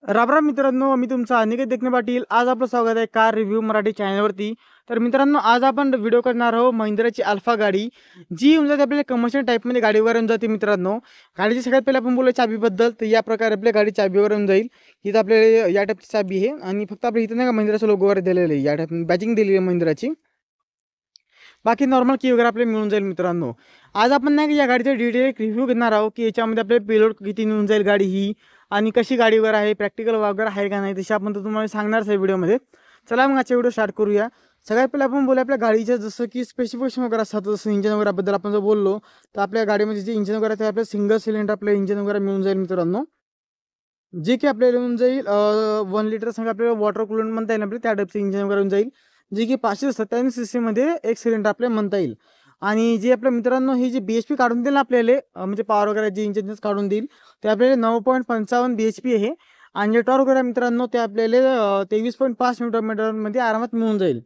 राम मित्रांनो, मी तुमचा अनिकेत देखणे पाटील. आज आपलं स्वागत आहे कार रिव्ह्यू मराठी चॅनलवरती. तर मित्रांनो, आज आपण व्हिडिओ करणार आहोत महिंद्राची अल्फा गाडी, जी येऊन जाते आपल्याला कमर्शियल टाईपमध्ये गाडीवर येऊन जाते. मित्रांनो, गाडीची सगळ्यात पहिले आपण बोलूया चाबीबद्दल. तर या प्रकारे आपल्या गाडी चाबीवर येऊन जाईल. इथं आपल्याला या टाईपची चाबी आहे आणि फक्त आपल्या इथं नाही का महिंद्राचं लोगोवर दिलेलं आहे, या टाईप बॅचिंग दिलेली आहे महिंद्राची. बाकी नॉर्मल की वगैरे आपल्याला मिळून जाईल. मित्रांनो, आज आपण नाही का या गाडीचा डिटेल रिव्ह्यू घेणार आहोत की याच्यामध्ये आपल्याला पेलोड किती मिळून जाईल गाडी ही, आणि कशी गाडीवर आहे, प्रॅक्टिकल वगैरे आहे का नाही, तशी आपण तर तुम्हाला सांगणारच आहे व्हिडिओमध्ये. चला मग आजचा व्हिडिओ स्टार्ट करूया. सगळ्यात पहिले आपण बोलूया आपल्या गाडीच्या जसं की स्पेसिफिकेशन वगैरे असतात. जसं इंजन वगैरेबद्दल आपण जर बोललो तर आपल्या गाडीमध्ये जे इंजन वगैरे ते आपल्या सिंगल सिलेंडर आपलं इंजन वगैरे मिळून जाईल. मित्रांनो, जे की आपल्याला येऊन जाईल 1 लिटर संग आपल्याला वॉटर कूलंट म्हणता येईल, आपल्या त्या टाईपचं इंजन वगैरे येऊन जाईल. जे की 597 सीसी मध्ये एक सिलेंडर आपल्याला म्हणता येईल. आणि जे आपल्या मित्रांनो ही जी BHP काढून देईल आपल्याला, म्हणजे पॉवर वगैरे जे इंजिन काढून देईल ते आपल्याला 9.55 BHP आहे. आणि जे टॉर्क वगैरे मित्रांनो ते आपल्याला 23.5 न्यूटन मीटरमध्ये आरामात मिळून जाईल.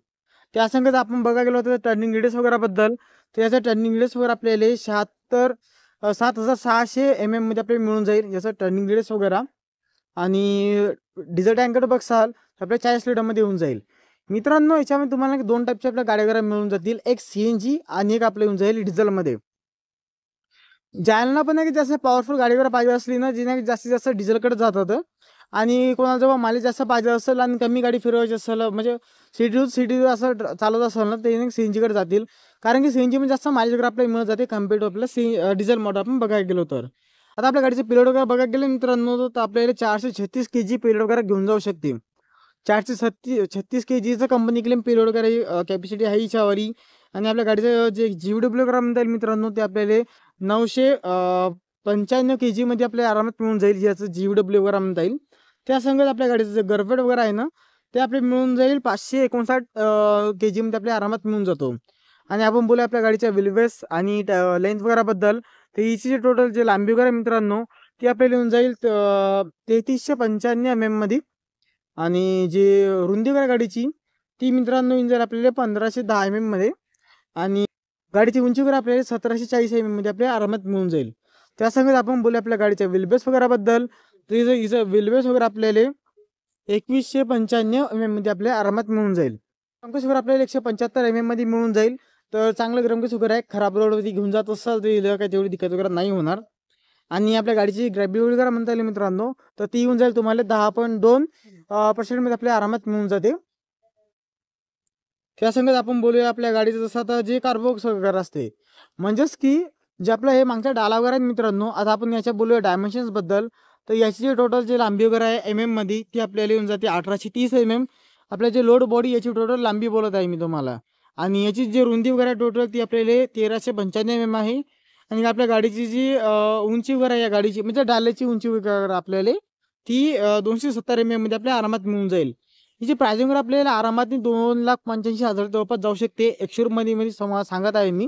त्या संगत आपण बघा गेलो तर टर्निंग रेडियस वगैरेबद्दल, तर याचा टर्निंग रेडियस वगैरे आपल्याला 7600 mm मध्ये आपल्याला मिळून जाईल याचं टर्निंग रेडियस वगैरे. आणि डिझेल टँकर बघसाल तर आपल्या 40 लिटरमध्ये येऊन जाईल. मित्रांनो, याच्यामध्ये तुम्हाला 2 टाईपच्या आपल्या गाड्या वगैरे मिळून जातील, एक CNG आणि एक आपल्या येऊन जाईल डिझेलमध्ये. ज्यांना पण नाही की जास्त पॉवरफुल गाडी वगैरे पाहिजे असली ना, जी नाही जास्तीत जास्त डिझेलकडे जातात, आणि कोणाला जेव्हा मायलेज जास्त पाहिजे असेल आणि कमी गाडी फिरवायची असेल, म्हणजे सिटी टू सिटी असं चालवत असेल ना, ते CNGकडे जातील. कारण की CNG मध्ये जास्त मायलेज वगैरे आपल्याला मिळत जाते कम्पेअर टू आपल्याला डिझेल मॉडेल आपण बघायला गेलो तर. आता आपल्या गाडीचे पेलोड वगैरे बघायला गेले मित्रांनो, तर आपल्याला 436 kg पेलोड वगैरे घेऊन जाऊ शकते. 436 kgचं कंपनी क्लेम पेलोड वगैरे कॅपॅसिटी आहे हिच्यावरी. आणि आपल्या गाडीचं जे GVW वगैरे म्हणता येईल मित्रांनो, ते आपल्याला 995 kg मध्ये आपल्याला आरामात मिळून जाईल, ज्याचं GVW वगैरे म्हणता येईल. त्या संगत आपल्या गाडीचं जे गरफेट वगैरे आहे ना, ते आपल्याला मिळून जाईल 559 kg मध्ये आपल्या आरामात मिळून जातो. आणि आपण बोलूया आपल्या गाडीच्या व्हीलबेस आणि लेंथ वगैरेबद्दल, तर हिची जे टोटल जे लांबी वगैरे मित्रांनो ती आपल्याला येऊन जाईल 3395 mm मध्ये. आणि जे रुंदी वगैरे गाडीची ती मित्रांनो येऊन जाईल आपल्याला 1510 mm मध्ये. आणि गाडीची उंची वगैरे आपल्याला 1740 mm मध्ये आपल्याला आरामात मिळून जाईल. त्या संगत आपण बोलूया आपल्या गाडीच्या व्हीलबेस वगैरेबद्दल, तर हिचं व्हीलबेस वगैरे आपल्याला 2195 mm मध्ये आपल्याला आरामात मिळून जाईल. ग्रामकेस वगैरे आपल्याला 175 mm मध्ये मिळून जाईल. तर चांगलं ग्रामकेस वगैरे आहे. खराब रोडवरती घेऊन जात असाल तर काय तेवढी दिक्कत वगैरे नाही होणार. आणि आपल्या गाडीची ग्रॅबिलिटी वगैरे म्हणता येईल मित्रांनो, तर ती येऊन जाईल तुम्हाला 10.2% मध्ये आपल्या आरामात मिळून जाते. त्या संगत आपण बोलूया आपल्या गाडीचं जसं आता जे कार्बोक्स वगैरे असते, म्हणजेच की जे आपलं हे मागच्या डाला वगैरे आहेत मित्रांनो. आता आपण याच्या बोलूया डायमेन्शन्स बद्दल. तर याची जे टोटल जे लांबी वगैरे आहे MM मध्ये, ती आपल्याला येऊन जाते 1830 mm. आपल्या जे लोड बॉडी याची टोटल लांबी बोलत आहे मी तुम्हाला. आणि याची जी रुंदी वगैरे टोटल ती आपल्याला 1395 mm आहे. आणि आपल्या गाडीची जी उंची वगैरे आहे या गाडीची, म्हणजे डाल्याची उंची वगैरे आपल्याला ती 270 mm मध्ये आपल्या आरामात मिळून जाईल. हिची प्राइसिंग वगैरे आपल्याला आरामात 2,85,000 जवळपास जाऊ शकते. शोरूममध्ये मध्ये सांगत आहे मी.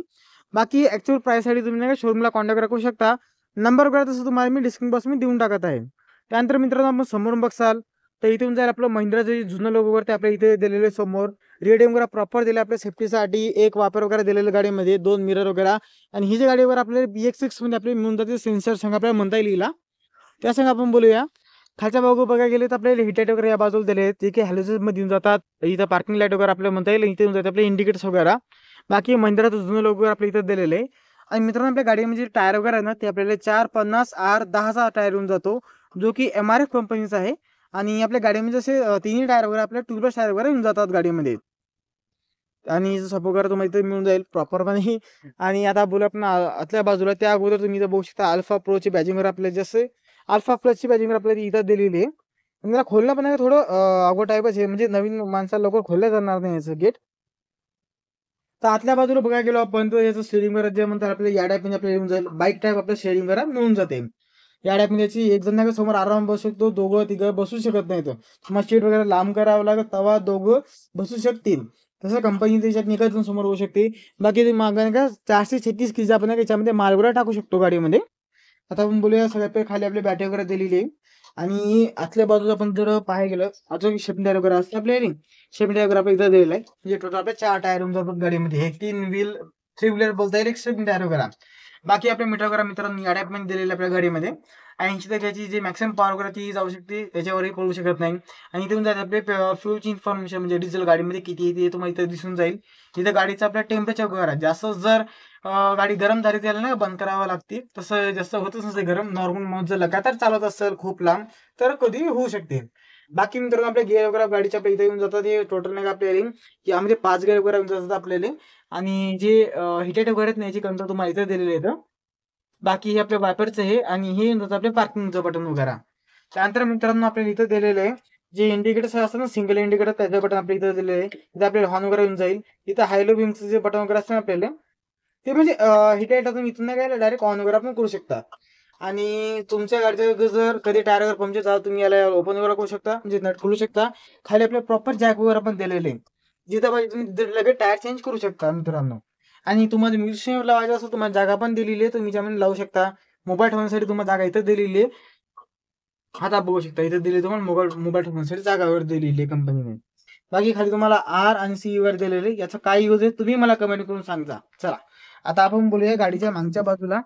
बाकी ॲक्च्युअल प्राईससाठी तुम्ही नाही का शोरूमला कॉन्टॅक्ट करू शकता. नंबर वगैरे तसं तुम्हाला मी डिस्क्रिप्शन बॉक्समध्ये देऊन टाकत आहे. त्यानंतर मित्रांनो, आपण समोरून बघसाल तर इथे येऊन जाईल आपलं महिंद्राचं जे जुनं लोगो वगैरे ते आपल्या इथे दिलेले समोर. रेडियम वगैरे प्रॉपर दिले आपल्या सेफ्टीसाठी. एक वापर वगैरे दिलेलं गाडीमध्ये, 2 मिरर वगैरे. आणि ही जी गाडीवर आपल्याला BX6 मध्ये आपल्याला मिळून जाते सेन्सर संग आपल्याला म्हणता येईल हिला. त्या संग आपण बोलूया खालच्या बाजू बघायला गेले तर आपल्याला हिट वगैरे या बाजूला दिले आहेत, जे की हॅलोजनमध्ये येऊन जातात. इथं पार्किंग लाईट वगैरे आपल्याला म्हणता येईल, इथे येऊन जाते आपले इंडिकेटर्स वगैरे. बाकी महिंद्राचं जुनं लोगो वगैरे आपल्या इथं दिलेले आहे. आणि मित्रांनो, आपल्या गाडीमध्ये जे टायर वगैरे आहे ना, ते आपल्याला 450R10चा टायर येऊन जातो, जो की MRF कंपनीचा आहे. आणि आपल्या गाडीमध्ये जसे तिन्ही टायर वगैरे आपल्या ट्यूबलेस टायर वगैरे येऊन जातात गाडीमध्ये. आणि सपोर्ट वगैरे तुम्हाला इथे मिळून जाईल प्रॉपरपणे. आणि आता बोलू आपण आतल्या बाजूला, त्या अगोदर तुम्ही इथं बघू शकता अल्फा प्रोची बॅजिंग वगैरे आपल्या जसे अल्फा प्लसची बॅजिंग आपल्याला इथं दिलेली आहे. आणि त्याला खोलणं पण आहे थोडं अवघड टाईपच आहे, म्हणजे नवीन माणसाला लवकर खोलल्या जाणार नाही याचं गेट. तर आतल्या बाजूला बघायला गेलो आपण तर याचं स्टेअरिंग वगैरे जे म्हणतात आपल्याला या टाईपमध्ये आपल्याला येऊन जाईल. बाईक टाईप आपल्या स्टेअरिंग वगैरे मिळून जाते. या टाईपमध्ये याची एक जण नाही का समोर आराम बसू शकतो, दोघं तिघं बसू शकत नाही. तर तुम्हाला सीट वगैरे लांब करावं लागत तेव्हा दोघं बसू शकतील. तसं कंपनी त्याच्यात निघत समोर होऊ शकते. बाकी ते मागं नाही का 436 kg आपण याच्यामध्ये माल वगैरे टाकू शकतो गाडीमध्ये. आता आपण बोलूया सगळ्यात पहिले खाली आपली बॅटरी वगैरे दिलेली आहे. आणि आतल्या बाजूला आपण जर पाहायला गेलं अजून शेप टायर वगैरे असते आपल्या शेप टायर वगैरे आपल्या इथं दिलेलं आहे. म्हणजे टोटल आपल्या 4 टायर होऊन जातात गाडीमध्ये. एक 3 व्हील 3 व्हीलर बोलता येईल, एक शेप टायर वगैरे. बाकी आपल्या मीटर वगैरे मित्रांनो या टाईपमध्ये दिलेलं आपल्या गाडीमध्ये 80 तर याची जी मॅक्सिमम पॉवर वगैरे ती जाऊ शकते, त्याच्यावरही पळू शकत नाही. आणि इथून जायचं आपले फ्यूलची इन्फॉर्मेशन म्हणजे डिझेल गाडीमध्ये किती येते हे तुम्हाला इथं दिसून जाईल. इथं गाडीचं आपल्या टेम्परेचर वगैरे जास्त जर गाडी गरम झाली त्याला ना बंद करावं लागते, तसं जास्त होतच नसते गरम. नॉर्मल मग जर लगातार चालत असेल खूप लांब तर कधी होऊ शकते. बाकी मित्रांनो आपल्या गिअर वगैरे गाडीच्या आपल्या इथे येऊन जातात. हे टोटल नाही का आपल्याला यामध्ये 5 गिअर वगैरे येऊन जातात आपल्याला. आणि जे हिटेड वगैरे आहेत ना याची कंट्रोल तुम्हाला इथं दिलेली आहे. बाकी हे आपल्या वायपरचं आहे आणि हे येऊन जातं आपल्या पार्किंगचं बटन वगैरे. त्यानंतर मित्रांनो आपल्याला इथं दिलेलं आहे जे इंडिकेटर्स असतात ना सिंगल इंडिकेटर त्याचं बटन आपल्या इथं दिलेलं आहे. इथं आपल्याला हॉर्न वगैरे येऊन जाईल. इथं हायलो बीमचं जे बटन वगैरे असतं ना आपल्याला ते म्हणजे हिट तुम्ही इथून नाही गेलं डायरेक्ट ऑन वगैरे आपण करू शकता. आणि तुमच्या गाडीचं जर कधी टायर वगैरे पंक्चर झाला तुम्ही याला ओपन वगैरे करू शकता, म्हणजे नट खोलू शकता. खाली आपल्या प्रॉपर जॅक वगैरे पण दिलेले आहे. जिथं पाहिजे तुम्ही लगेच टायर चेंज करू शकता मित्रांनो. आणि तुम्हाला म्युझिशियन लावायचं असेल तुम्हाला जागा पण दिलेली आहे, तुम्ही ज्यामध्ये लावू शकता. मोबाईल ठेवण्यासाठी तुम्हाला जागा इथं दिलेली आहे. आता बघू शकता इथं दिली तुम्हाला मोबाईल ठेवण्यासाठी जागा वगैरे दिलेली आहे कंपनीने. बाकी खाली तुम्हाला आर आणि सी वर दिलेले याचा काय यूज आहे तुम्ही मला कमेंट करून सांगा. चला आता आपण बोलूया गाडीच्या मागच्या बाजूला.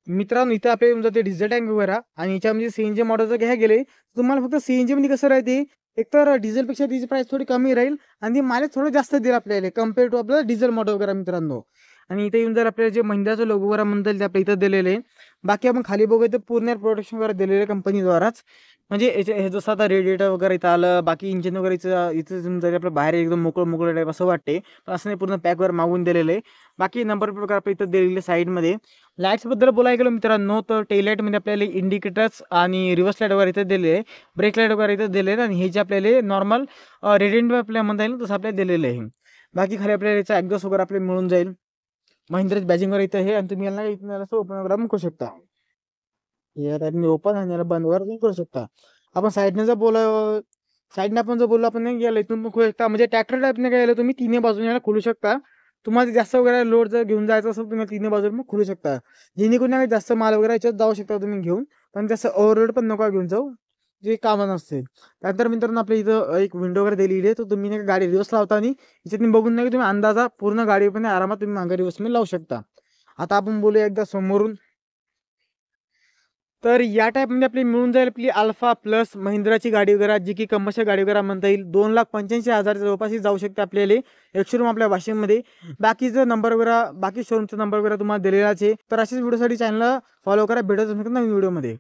मित्रांनो इथं आपल्या येऊन जाते डिझेल टँक वगैरे आणि याच्यामध्ये सीएनजी मॉडेल जर घ्यायला गेले तुम्हाला फक्त सीएनजी मध्ये कसं राहते, एकतर डिझेलपेक्षा त्याची प्राइस थोडी कमी राहील आणि मायलेज थोडं जास्त देईल आपल्याला कम्पेअर टू आपलं डिझेल मॉडेल वगैरे मित्रांनो. आणि इथे येऊन जर आपल्याला जे महिंद्राचं लोगो वगैरे म्हणता येईल ते आपल्या इथं दिलेले आहे. बाकी आपण खाली बघू तर पूर्ण प्रोटेक्शन वगैरे दिलेलं आहे कंपनीद्वाराच. म्हणजे हे जसं आता रेडिएटर वगैरे इथं आलं, बाकी इंजिन वगैरे इथं जरी आपलं बाहेर एकदम मोकळं टाईप असं वाटते, पण असं नाही पूर्ण पॅक वगैरे मागून दिलेलं आहे. बाकी नंबर प्लेट वगैरे आपल्या इथं दिलेले साईडमध्ये. लाईट्सबद्दल बोलायला गेलो मित्रांनो तर टेल लाईटमध्ये आपल्याला इंडिकेटर्स आणि रिव्हर्स लाईट वगैरे इथं दिले आहे, ब्रेक लाईट वगैरे इथं दिले आहेत. आणि हे जे आपल्याला नॉर्मल रेडियंट आपल्याला म्हणता येईल तसं आपल्याला दिलेलं आहे. बाकी खाली आपल्याला याचा एक्झॉस्ट वगैरे आपल्याला मिळून जाईल. महिंद्राची बॅजिंग वगैरे इथं आहे आणि तुम्ही याला इथून याला ओपन वगैरे पण करू शकता. या टाईपने ओपन आणि याला बंद वगैरे करू शकता. आपण साईडने जर साईडने आपण जर बोललो आपण नाही गेलं इथून पण खोलू शकता. म्हणजे ट्रॅक्टर टाईपने काय तुम्ही तिन्ही बाजूने याला खोलू शकता. तुम्हाला जास्त वगैरे लोड जर घेऊन जायचं असेल तुम्ही तिन्ही बाजूने मग खोलू शकता. जेणेकरून नाही जास्त माल वगैरे याच्यात जाऊ शकता तुम्ही घेऊन, पण जास्त ओव्हरलोड पण नका घेऊन जाऊ जे कामं नसते. त्यानंतर मित्रांनो आपल्या इथं एक विंडो वगैरे दिलेली आहे, तर तुम्ही नाही गाडी रिवर्स लावता आणि याच्यात बघून नाही तुम्ही अंदाजा पूर्ण गाडी पण आरामात तुम्ही मागे रिवर्समध्ये लावू शकता. आता आपण बोलूया एकदा समोरून. तर या टाईपमध्ये आपली मिळून जाईल आपली अल्फा प्लस महिंद्राची गाडी वगैरे जी की कमर्शियल गाडी वगैरे म्हणता येईल. 2,85,000 जवळपास जाऊ शकते आपल्याला एक शोरूम आपल्या वाशिममध्ये. बाकीचं नंबर वगैरे बाकी शोरूमचा नंबर वगैरे तुम्हाला दिलेलाच आहे. तर अशाच व्हिडिओसाठी चॅनलला फॉलो करा. भेटत नवीन व्हिडिओमध्ये.